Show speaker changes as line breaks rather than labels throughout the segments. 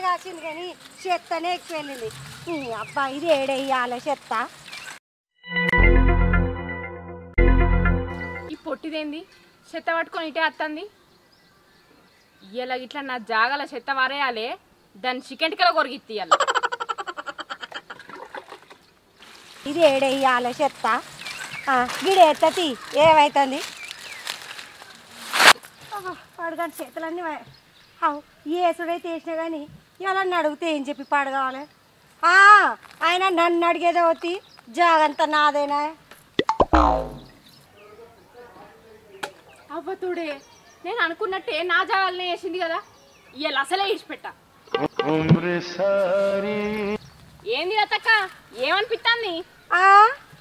కాసింది కానీ చెత్తనే ఎక్కువ వెళ్ళింది. అబ్బా ఇది ఏడెయ్యాలి చెత్త.
ఈ పొట్టిదేంది చెత్త పట్టుకొని ఇటే వస్తుంది. ఇలా ఇట్లా నా జాగల చెత్త వారేయాలి, దాన్ని చికెన్ కిలో కొరిగిత్తియాలి.
ఇది ఏడెయ్యాలి చెత్త. గిడి ఎత్తతి ఏమవుతుంది పడగాని చేతులన్నీ ఏసుడైతే వేసినా కానీ ఇలా అడిగితే ఏం చెప్పి పడగావాలి. ఆయన నన్ను అడిగేదే వచ్చి జాగంతా నాదేనా.
అవ్వతుడే నేను అనుకున్నట్టే నా జాగాలనే వేసింది కదా, ఇవాళ అసలే ఇడిచిపెట్ట. ఏంది అత్తక్క ఏమనిపిస్తుంది?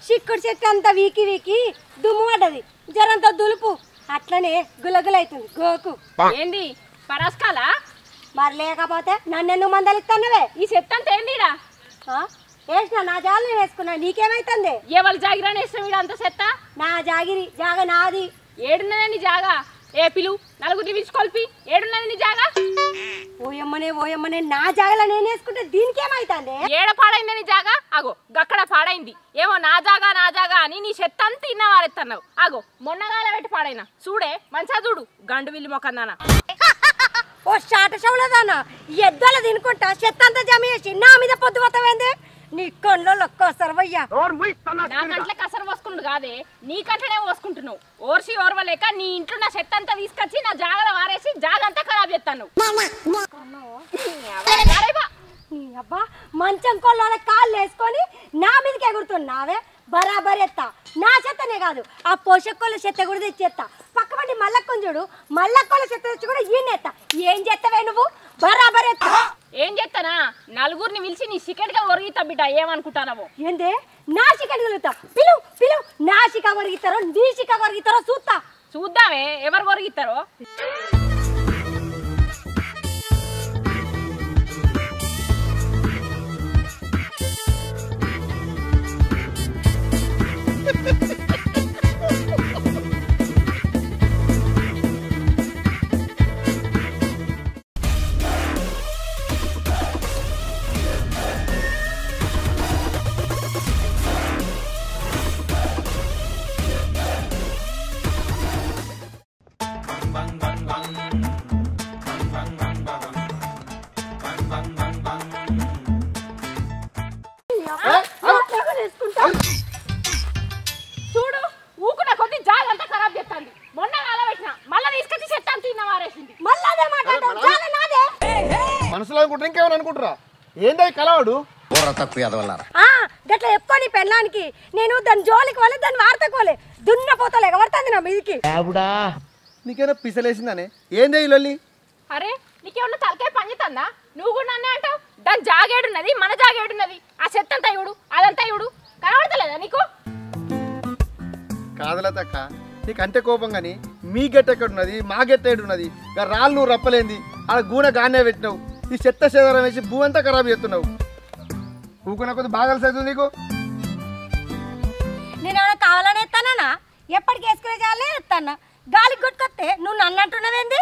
చిక్కుడు చెట్టు అంతా వీకి వీకి దుమ్ము పడ్డది, జరంతా దులుపు అట్లనే గులగులైతుంది గోకు.
ఏంది పరాస్కాలా?
మరి లేకపోతే నన్నెన్ను మందలిస్తానవే.
ఈ చెత్త అంతా ఏందిడా
వేసిన నా జాలు నేను వేసుకున్నా, నీకేమైతుంది?
ఎవరు జాగిరాని వేసిన వీడు అంత చెత్త?
నా జాగిరి జాగ నాది.
ఏడున్నదే నీ జాగా? ఏ పిలు నలుగురిని పిలుచుకొల్పి ఏడున్నది నీ జాగా?
ఓయమ్మనే నా జాగలో నేను వేసుకుంటే దీనికేమైతుంది?
ఏడ పాడైంది నీ జాగా? అగో గక్కడ పాడైంది. ఏమో నా జాగా అని నీ చెత్త అంతా ఇన్నవారెత్తన్నావు. అగో మొన్నగాల పెట్టి పాడైనా చూడే మంచిగా చూడు గండు విల్లి మొక్కందానా.
ఓ షాట షవులదానా ఎద్దల తినుకుంటా చెత్త అంతా జమ చేసి నా మీద పొద్దు పోతావేంది? నీ కళ్ళలో లొక్కోసరవయ్యా.
నా కంట్లే కసరు పోసుకుంటు కాదే, నీ కంటనే పోసుకుంటున్నావు. ఓర్సి ఓర్వలేక నీ ఇంట్లో నా చెత్త అంతా తీసుకొచ్చి నా జాగలో వారేసి జాగంతా ఖరాబ్ చేస్తాను.
నీ అబ్బా మంచం కొల్ల కాళ్ళు వేసుకొని నా మీదకి ఎగురుతున్నావే. బరాబర్ ఎత్తా నా చెత్తనే కాదు ఆ పోషకోళ్ళ చెత్త కూడా తెచ్చేస్తా. పక్కపండి మల్లక్కని చూడు, మల్లక్కల చెత్త తెచ్చి కూడా ఈయనేస్తా. ఏం చేస్తావే నువ్వు? బరాబర్ ఎత్తా.
ఏం చేస్తానా? నలుగురిని పిలిచి నీ చికెన్ గా ఒరిగితా బిడ్డ. ఏమనుకుంటానో
ఏందే నా చికెన్ కలుగుతా? పిలువు నా చికెన్ ఒరిగిస్తారో నీ చికెన్ ఒరిగిస్తారో చూస్తా.
చూద్దామే ఎవరు ఒరిగిస్తారో. చూడు ఊకున్న కొద్ది జాగంతా ఖరాబ్ చేస్తాంది. మొన్న కాలబెట్టిన మళ్ళా తీసుకొచ్చి చెత్త అంతా తిన్న వారేసింది.
మనసులో అనుకుంటారు ఇంకేమైనా అనుకుంటారా? ఏంటో కలవాడు
గట్లా చెప్పుకోని పెళ్ళానికి నేను దాని జోలికి వాళ్ళే దాన్ని వార్తకోలే దున్నపోతలే ఎగబడుతుంది నా మీదికి.
నీకేనా పిసలేసిందనే ఏందే ఈ లొల్లి?
అరే నీకేమన్నా తలకాయ పనిచేస్తుందా? నువ్వు కూడా నన్నే అంటావు. దాని జాగేడున్నది మన జాగేడున్నది. ఆ చెత్త అంతా ఇవుడు అదంతా ఇవుడు కనబడతలేదా నీకు?
కాదలతక్క నీకంటే కోపం కానీ మీ గెట్ట ఎక్కడున్నది మా గెట్ట ఏడున్నది? రాళ్ళు నువ్వు రప్పలేంది ఆడ గూనె గానే పెట్టినావు. ఈ చెత్త సేదరం వేసి భూ అంతా ఖరాబ్ చేస్తున్నావు. ఊకున్న కొద్ది బాగా అవుతుంది నీకు.
నేనేమైనా కావాలని ఎత్తానా? ఎప్పటికి వేసుకునే చాలే ఎత్తానా? గాలికి కొట్టుకొస్తే నువ్వు నన్ను అంటున్నావేంది?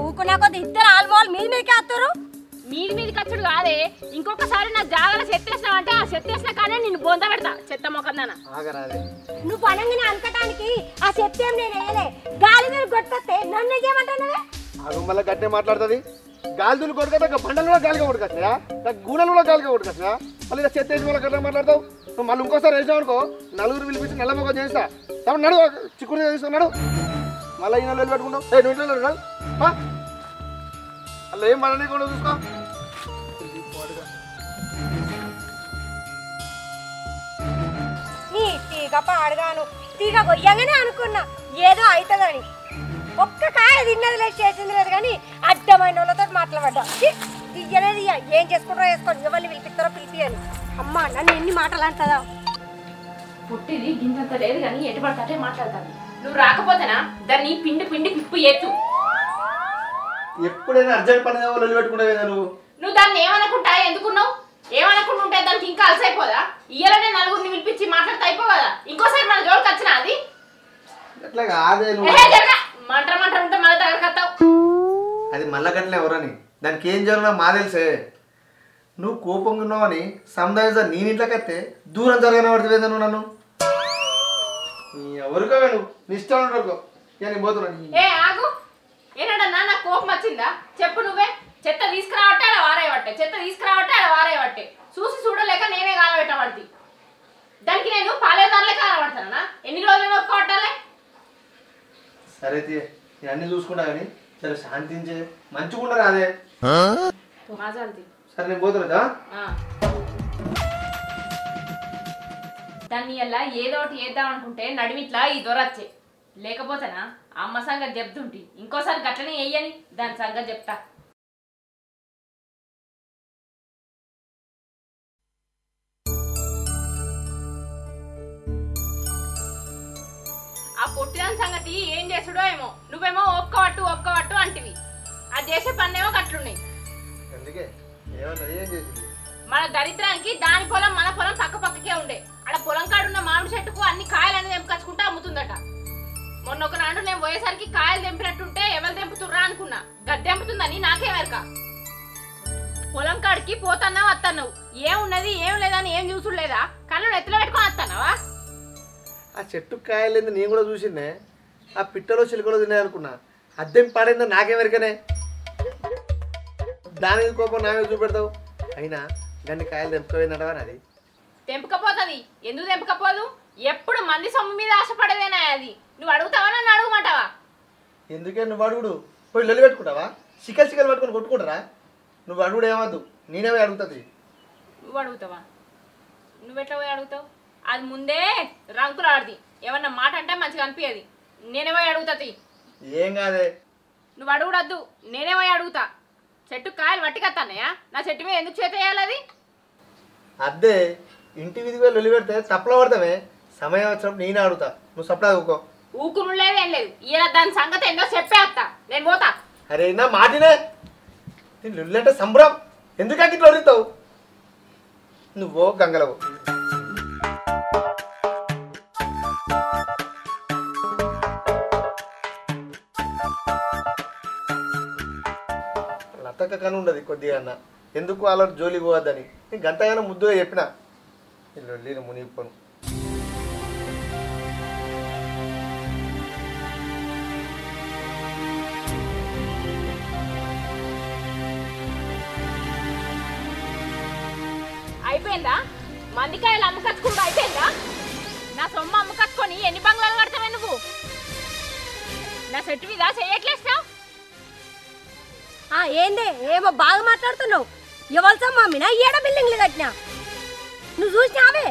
ఊకున్నా కొద్ది ఇద్దరు ఆల్మోల్ మీదకి వస్తారు.
మీది కచ్చుడు కాదే, ఇంకొకసారి నా జాగల చెత్తేసినావు అంటే ఆ చెత్తేసిన కానీ నిన్ను బొంద పెడతా చెత్త మొకందానా.
నువ్వు పనంగానే అనకటానికి ఆ చెత్త ఏం నేను వేయలే. గాలి మీద కొట్టుకొస్తే నన్ను చేయమంటున్నావే.
మళ్ళీ గట్టే మాట్లాడుతుంది. గాలిదులు కొడుక బండలు కూడా గాలిగా కొడుకొచ్చినా, గూడలు కూడా గాలిగా కొడుకొచ్చినా, మళ్ళీ చెత్త వేసి వాళ్ళ గట్ట మాట్లాడతావు. నువ్వు మళ్ళీ ఇంకోసారి వేసావు అనుకో నలుగురు పిలిపించి నల్ల మొక్క చేస్తా. నడు చిక్కుడు తీసుకున్నాడు మళ్ళీ ఈ నెలలు పెట్టుకుంటావు. అలా ఏం పని కూడా చూసుకో.
తీగ పాడగాను తీగ కొయ్యగానే అనుకున్నా ఏదో అవుతుందని. ఒక్క కాయ తిన్నది లేదు చేసింది లేదు కానీ అడ్డమైన వాళ్ళతో మాట్లాడబడ్డా. తీయలేదు ఏం చేసుకుంటారో వేసుకోండి, ఎవరిని పిలిపిస్తారో పిలిపియాలి. అమ్మా నన్ను ఎన్ని మాటలు అంటుందా?
పుట్టిది గింజంత లేదు కానీ ఎటు పడితే మాట్లాడతాను. నువ్వు రాకపోతేనా దాన్ని పిండి పిప్పు చేస్తూ
ఎప్పుడైనా అర్జెంట్ పని పెట్టుకుంటావు
నువ్వు దాన్ని ఏమనుకుంటా? ఎందుకున్నావు? ఏమనుకుంటూ ఉంటే దానికి ఇంకా అలసైపోదా? ఇయ్యాలనే నలుగురిని పిలిపించి మాట్లాడితే అయిపో కదా. ఇంకోసారి మన జోలికి వచ్చినా అది మంట ఉంటే మన దగ్గర కత్తావు.
మళ్ళా గట్లే ఎవరని దానికి ఏం జరుగునా మా తెలిసే నువ్వు కోపంగా ఉన్నావని సముదాయం నేను ఇంట్లోకి వస్తే దూరం జరగని పడుతుంది నువ్వు నన్ను ఎవరికో నువ్వు నిష్టం ఉండరు నేను పోతున్నాను
ఏ ఆగు ఏనాడన్నా నాకు కోపం వచ్చిందా చెప్పు నువ్వే చెత్త తీసుకురావట్టే అలా వారేయబట్టే చెత్త తీసుకురావట్టే అలా వారేయబట్టే చూసి చూడలేక నేనే కాలబెట్టబడి దానికి నేను పాలేదారులే కాలబడతానా ఎన్ని రోజులు ఒప్పుకోవట్టాలే
సరే నేను అన్ని చూసుకుంటా కానీ సరే శాంతించే మంచిగా ఉండరు అదే సరే నేను పోతున్నా
దాన్ని అలా ఏదో ఒకటి వేద్దాం అనుకుంటే నడిమిట్లా ఈ దొరచ్చే లేకపోతేనా అమ్మ సంగతి చెప్తుంటి ఇంకోసారి గట్లనే వేయని దాని సంగతి చెప్తా ఆ పొట్టిదాని సంగతి ఏం చేసుడో ఏమో నువ్వేమో ఒప్పుకోవట్టు అంటివి అది చేసే పన్నేమో గట్లున్నాయి మన దరిద్రానికి దాని పొలం మన పొలం పక్క పక్కకే ఉండే అక్కడ పొలం కాడున్న మామిడి చెట్టుకు అన్ని కాయలన్నీ తెంపుకొచ్చుకుంటా అమ్ముతుందట మొన్న ఒక నాడు నేను పోయేసరికి కాయలు తెంపినట్టుంటే ఎవరు తెంపుతుర్రా అనుకున్నా గద్దెంపుతుందని నాకేమెరక పొలం కాడికి పోతన్నా వస్తున్నావు ఏమున్నది ఏం లేదని ఏం చూసులేదా కళ్ళు ఎత్తులో పెట్టుకొని వస్తున్నావా
ఆ చెట్టు కాయలేదు నేను కూడా చూసిందే ఆ పిట్టలో చిలుకలో తినే అనుకున్నా అద్దెం పాడైందో నాకేమెరకనే దాని కోపం నా మీద చూపెడతావు అయినా దాన్ని కాయలు తెంపుకోయిందటవా అది
తెంపకపోతుంది ఎందుకు తెంపకపోదు ఎప్పుడు మంది సొమ్ము మీద ఆశపడేదేనా అది నువ్వు అడుగుతావా నన్ను అడుగుమంటావా
ఎందుకే నువ్వు అడుగుడు పోయి లొల్లి పెట్టుకుంటావా చికలు పట్టుకొని కొట్టుకుంటారా నువ్వు అడుగుడు ఏమద్దు నేనే పోయి అడుగుతుంది
నువ్వు అడుగుతావా నువ్వెట్లా పోయి అడుగుతావు అది ముందే రంకులు ఆడిది ఏమన్నా మాట అంటే మంచిగా అనిపించేది నేనే పోయి అడుగుతుంది
ఏం కాదే
నువ్వు అడుగుడద్దు నేనే పోయి అడుగుతా చెట్టు కాయలు మట్టికత్తన్నాయా నా చెట్టు మీద ఎందుకు చేతేయాలి అది
అద్దే ఇంటి విధి పోయి లొల్లి పెడితే తప్పలో పడతామే సమయం వచ్చినప్పుడు నేనే అడుగుతా నువ్వు సప్లా ఊకో
ఊకును లేదు ఏం లేదు ఈయన దాని సంగతి ఏందో చెప్పేస్తా నేను పోతా
అరే నా మాటినే లొల్లి అంటే సంబరం ఎందుకు ఇట్లా అడుగుతావు నువ్వు గంగలవు లతక కను ఉండదు కొద్దిగా అన్న ఎందుకు వాళ్ళ జోలి పోవద్దని నేను గంటగానో ముద్దుగా చెప్పిన లొల్లి మునిగిపోను
అయిపోయిందా మందికాయలు అమ్మకచ్చుకుంటూ అయిపోయిందా నా సొమ్ము అమ్మకచ్చుకొని ఎన్ని బంగ్లాలు కడతావే నువ్వు నా చెట్టు మీద చేయట్లేస్తావు
ఏందే ఏమో బాగా మాట్లాడుతున్నావు ఎవరి సొమ్మమ్మినా ఏడ బిల్డింగ్లు కట్టినా నువ్వు చూసినావే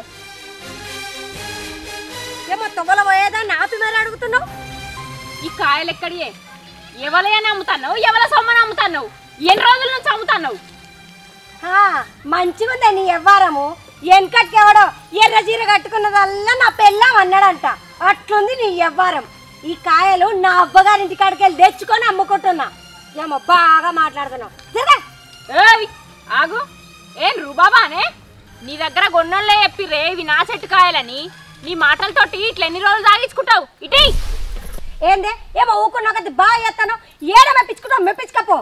ఏమో తొగల పోయేదాన్ని ఆపి మరి అడుగుతున్నావు
ఈ కాయలు ఎక్కడియే ఎవరైనా అమ్ముతున్నావు ఎవరి సొమ్మని అమ్ముతున్నావు ఎన్ని రోజుల నుంచి అమ్ముతున్నావు
మంచిగా ఉందే నీ ఎవ్వారము వెనకట్కెవడో ఎర్ర చీర కట్టుకున్నదల్లా నా పెళ్ళాం అన్నాడంట అట్లుంది నీ ఎవ్వారం ఈ కాయలు నా అబ్బగారింటి కాడికి వెళ్ళి తెచ్చుకొని అమ్ముకుంటున్నా ఏమో బాగా మాట్లాడుతున్నావు
ఏయ్ ఆగు ఏం రుబాబానే నీ దగ్గర గొన్నోళ్ళే చెప్పిర్రే ఇవి నా చెట్టు కాయాలని నీ మాటలతోటి ఇట్లా ఎన్ని రోజులు తాగించుకుంటావు ఇటీ
ఏందే ఏమో ఊకున్నాక బాగా చేస్తాను ఏడ మెప్పించుకుంటావు మెప్పించుకపో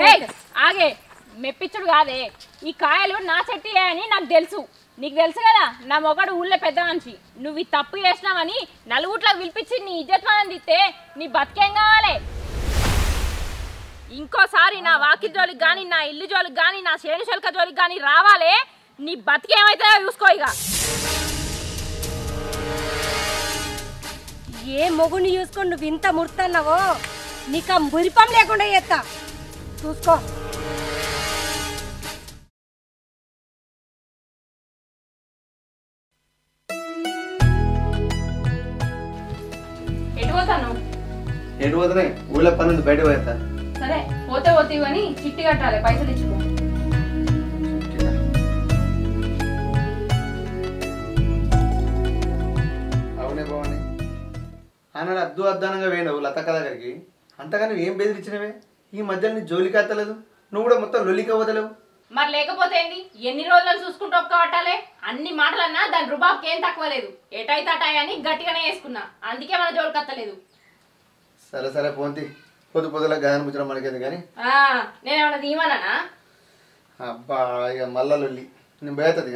ఏయ్ ఆగే మెప్పించుడు కాదే ఈ కాయలు నా చెట్టు అని నాకు తెలుసు నీకు తెలుసు కదా నా మొగడు ఊళ్ళో పెద్ద మనిషి నువ్వు ఈ తప్పు చేసినావని నలుగుట్లకు పిలిపించి నీ ఇజ్జత్మానం తీస్తే నీ బతికేం కావాలి ఇంకోసారి నా వాకి జోలికి కానీ నా ఇల్లు జోలికి కానీ నా చేను శల్క జోలికి కానీ రావాలే నీ బతికేమైతే చూసుకో ఇక
ఏ మొగుని చూసుకొని నువ్వు ఇంత ముడుతున్నావో నీకు ఆ మురిపం లేకుండా చేస్తా చూసుకో
ఎటు పోతున్నాయి ఊళ్ళో పని ఉంది బయట పోతా
సరే పోతే పోతే అని చిట్టి కట్టాలి పైసలు ఇచ్చుకో
అవునే బావని అన్నాడు అద్దు అద్దానంగా వేయవు లతక్క దగ్గరికి అంతగాని ఏం బెదిరించినవే ఈ మధ్యలో నీ జోలికి అత్తలేదు నువ్వు కూడా మొత్తం లొల్లికి అవ్వదలేవు
మరి లేకపోతే ఏంది ఎన్ని రోజులు చూసుకుంటూ ఒప్పుకోవట్టాలే అన్ని మాటలన్నా దాని రుబాబ్కి ఏం తక్కువ లేదు ఎటైతే అటాయని గట్టిగానే వేసుకున్నా అందుకే మన జోలికి అత్తలేదు
సరే సరే పోంతి పొద్దులా గాయన పుచ్చడం మనకేది కానీ
నేనేమన్నా తీయమన్నా
అబ్బా ఇక మళ్ళా లొల్లి నేను పోతుంది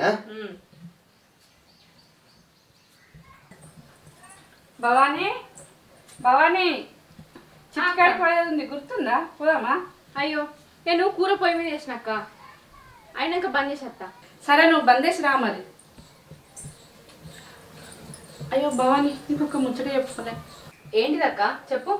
భవానీ భవానీ చిట్కాడ పోయేది ఉంది గుర్తుందా పోదామా?
అయ్యో నేను కూర పొయ్యి మీద వేసినాక అయినాక బంద్ చేసేస్తా.
సరే నువ్వు బందేసి రా మరి. అయ్యో భవానీ ఇంకొక ముచ్చట చెప్పుకోలే.
ఏంటిదక్క చెప్పు.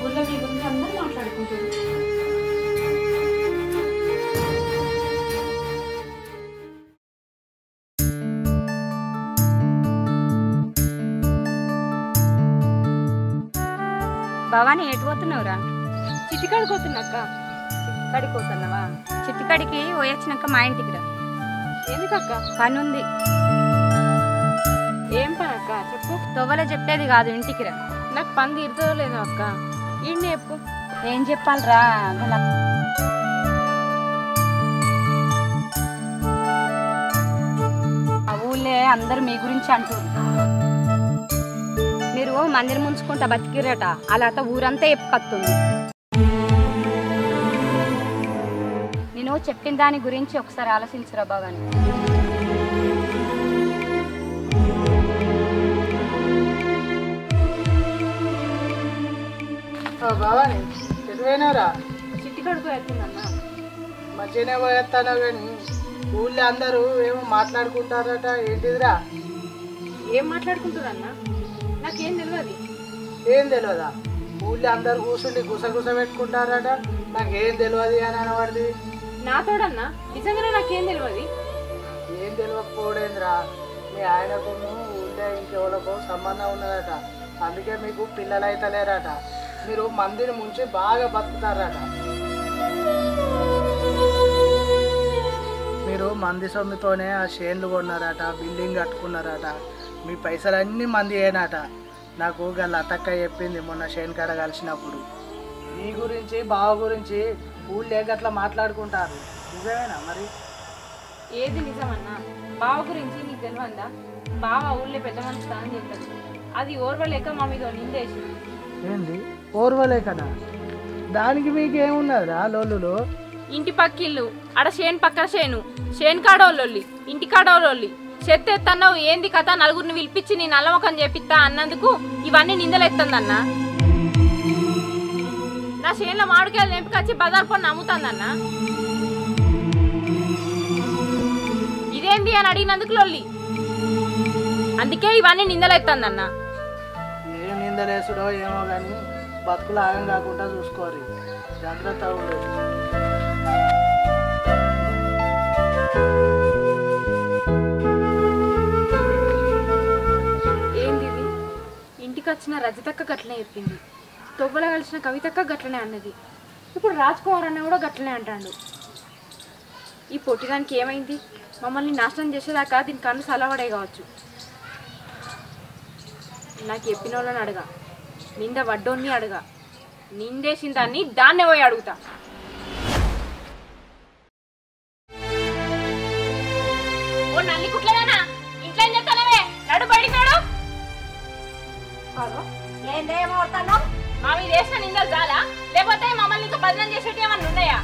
ఊళ్ళో మీ గురించి అందరూ మాట్లాడుకుంటారు.
భవానీ ఎటు పోతున్నావురా?
చిట్టికాడికి పోతున్నాక్క.
చిట్టికాడికి పోతున్నావా? చిట్టికాడికి పోయొచ్చినాక మా ఇంటికి రా.
ఎందుకక్క?
పని ఉంది.
ఏం పని అక్క చెప్పు.
తొవ్వలో చెప్పేది కాదు, ఇంటికి రా.
నాకు పని తీరుతుందో లేదో అక్క. ఈయన్ని చెప్పు.
ఏం చెప్పాలరా? ఆ ఊళ్ళే అందరు మీ గురించి అంటారు. మీరు మందిరం ముంచుకుంటా బతికిరట, అలా ఊరంతా ఎప్పుకొస్తుంది. నేను చెప్పిన దాని గురించి ఒకసారి ఆలోచించరా భవాని.
భవాని ఎటువైనారా?
చిట్టికాడికి పోయేస్తుందన్నా.
మంచిగానే పోయేస్తానో కానీ ఊళ్ళో అందరూ ఏమో మాట్లాడుకుంటారట, ఏంటిదిరా?
ఏం మాట్లాడుకుంటారన్నా? నాకేం తెలియదు.
ఏం తెలియదా? ఊళ్ళో అందరు కూర్చుండి గుసగుస పెట్టుకుంటారట, నాకేం తెలియదు అని అనబడింది.
నాతోడన్నా నిజంగానే నాకేం తెలియదు.
ఏం తెలియకపోవడేంద్రా, మీ ఆయనకు ఊళ్ళో ఇంకెవరికో సంబంధం ఉన్నదట, అందుకే మీకు పిల్లలు అయితే లేరట, మీరు మందిని ముంచి బాగా బతుకుతారట. మీరు మంది సొమ్ముతోనే ఆ చేన్లు కొన్నారట, బిల్డింగ్ కట్టుకున్నారట, మీ పైసలన్నీ మంది ఏనాట. నాకు గల అతక్క చెప్పింది మొన్న చేను కాడ కలిసినప్పుడు. మీ గురించి బావ గురించి ఊళ్ళో గట్లా మాట్లాడుకుంటారు, నిజమేనా మరి?
ఏది నిజమన్నా? బావ గురించి నీకు తెలియదా? బావ ఊళ్ళో పెద్ద మనిషి అని చెప్తాడు. అది ఓర్వలేక మా మీద నిందేసి.
ఏంది ఓర్వలేకనా? దానికి మీకు ఏమున్నదిరా లోలులు?
ఇంటి పక్కిల్లు ఆడ చేను పక్కన చేను కాడోళ్ళొల్లి, ఇంటి కాడోళ్ళొల్లి. చెత్త ఎత్తన్నావు ఏంది కథ? నలుగురిని పిలిపించి నీ నల్లముఖం చేపిస్తా అన్నందుకు ఇవన్నీ నిందలు ఎత్తందన్నా. నా చేనులో మామిడికాయలు నింపుకొచ్చి బజార్ పన్ను అమ్ముతాందన్నా. ఇదేంది అని అడిగినందుకు లొల్లి. అందుకే ఇవన్నీ నిందలు ఎత్తందన్నా.
ఏం నిందలేసుడో ఏమో కానీ బతుకులు ఆగం కాకుండా చూసుకోరు, జాగ్రత్త ఉండదు.
ఏంది ఇది? ఇంటికి వచ్చిన రజతక్క గట్లనే చెప్పింది, తొవ్వలో కలిసిన కవితక్క గట్లనే అన్నది, ఇప్పుడు రాజ్ కుమార్ అన్న కూడా గట్లనే అంటాడు. ఈ పొట్టిదానికి ఏమైంది? మమ్మల్ని నాశనం చేసేదాకా దీని కన్ను సలవడే కావచ్చు. నాకు చెప్పిన వాళ్ళని అడగా, నింద వడ్డోన్ని అడగా, నిందేసిన దాన్ని దాన్నే పోయి అడుగుతా. ఓ నల్లి కుట్లేదానా, ఇంట్లో ఏం చెప్తానవే? నడు బయటికాడు.
ఏందేమవుతున్నావు?
మా మీద వేసిన నిందలు చాలా, లేకపోతే మమ్మల్ని ఇంకా బదనం చేసేటి ఏమన్నా ఉన్నాయా?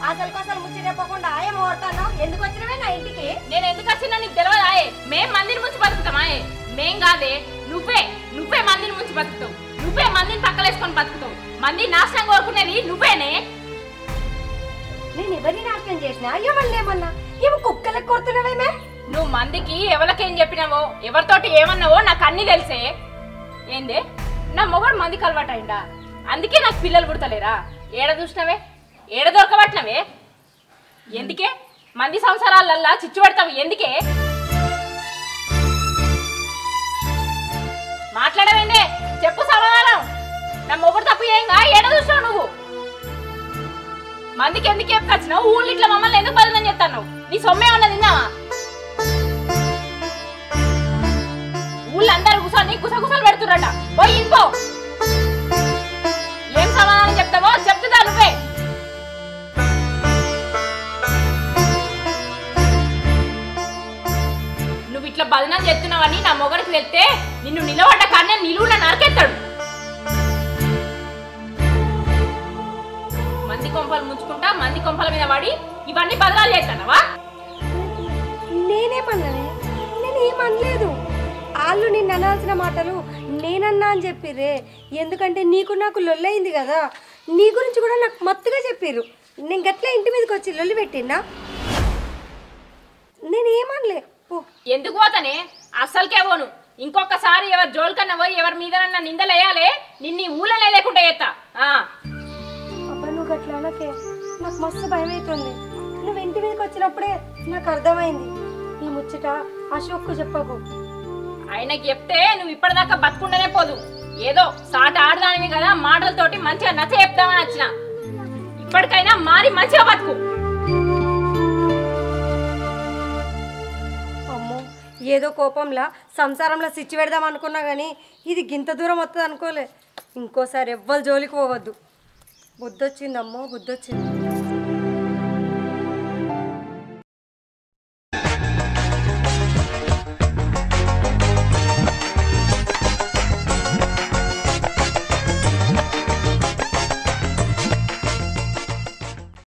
అసలు ముచ్చి చెప్పకుండా ఏమో ఓడుతున్నావు? ఎందుకు వచ్చినవే నా ఇంటికి?
నేను ఎందుకు వచ్చినా నీకు తెలియదాయే? మేం మందిని ముంచి బతుకుతామాయే? మేం కాదే, నువ్వే మందిని ముంచి బతుకుతావు, నువ్వే మందిని పక్కలేసుకొని బతుకుతావు. మంది నాశనం కోరుకునేది నువ్వేనే.
నేను ఎవరిని నాశనం చేసినా? ఎవరిని ఏమన్నా? ఇవి కుక్కలకు కొడుతున్నావేమే?
నువ్వు మందికి ఎవరికేం చెప్పినావో, ఎవరితోటి ఏమన్నావో నాకు అన్ని తెలిసే. ఏందే, నా మొగడు మందికి అలవాటు అయిందా? అందుకే నాకు పిల్లలు పుడతలేరా? ఏడ చూసినవే, ఏడ దొరకబట్టినవే? ఎందుకే మంది సంసారాలల్లా చిచ్చు పెడతావు? ఎందుకే మాట్లాడవేందే? చెప్పు సమాధానం. నా మొగుడు తప్పు ఏంగా? ఏడ చూసినావు నువ్వు? మందికి ఎందుకు చెప్పుకొచ్చినావు? ఊళ్ళో ఇట్లా మమ్మల్ని ఎందుకు బదనం చేస్తాను? నీ సొమ్మే ఉన్నది తిన్నావా? చేస్తున్నట పోయి ఇంకో ఏం సమాధానం చెప్తావో చెప్తుందా నువ్వే. నువ్వు ఇట్లా బదనాలు చేస్తున్నావని నా మొగడికి వెళ్తే నిన్ను నిలబడ్డ కానీ నిలువున నరకెత్తాడు. మంది కొంపలు ముంచుకుంటా మంది కొంపల మీద పడి ఇవన్నీ బదనాలు చేస్తానవా?
నేనేమనలేదు. వాళ్ళు నిన్ను అనాల్సిన మాటలు నేనన్నా అని చెప్పిర్రే. ఎందుకంటే నీకు నాకు లొల్లయింది కదా, నీ గురించి కూడా నాకు మత్తుగా చెప్పిర్రు. నేను గట్లా ఇంటి మీదకి వచ్చి లొల్లి పెట్టినా? నేనేమనలే.
ఎందుకు పోతానే? అస్సలకే పోను. ఇంకొకసారి ఎవరి జోలికన్నా పోయి ఎవరి మీద నిందలేయాలి, నిన్ను ఊళ్ళనే లేకుండా చేస్తా.
అబ్బా నువ్వు గట్లా అనకే, నాకు మస్తు భయం అవుతుంది. నువ్వు ఇంటి మీదకి వచ్చినప్పుడే నాకు అర్థమైంది. నీ ముచ్చట అశోక్కు చెప్పకు.
ఆయనకి చెప్తే నువ్వు ఇప్పటిదాకా బతుకుండనే పోదు. ఏదో సాట ఆడదానివి కదా, మాటలతోటి మంచిగా నచ్చ చెప్తామని వచ్చిన. ఇప్పటికైనా మారి మంచిగా బతుకు.
అమ్మో ఏదో కోపంలా సంసారంలో సిచ్చి పెడదాం అనుకున్నా కానీ ఇది గింత దూరం వస్తుంది అనుకోలే. ఇంకోసారి ఎవ్వరు జోలికి పోవద్దు. బుద్ధొచ్చిందమ్మో, బుద్ధొచ్చింది.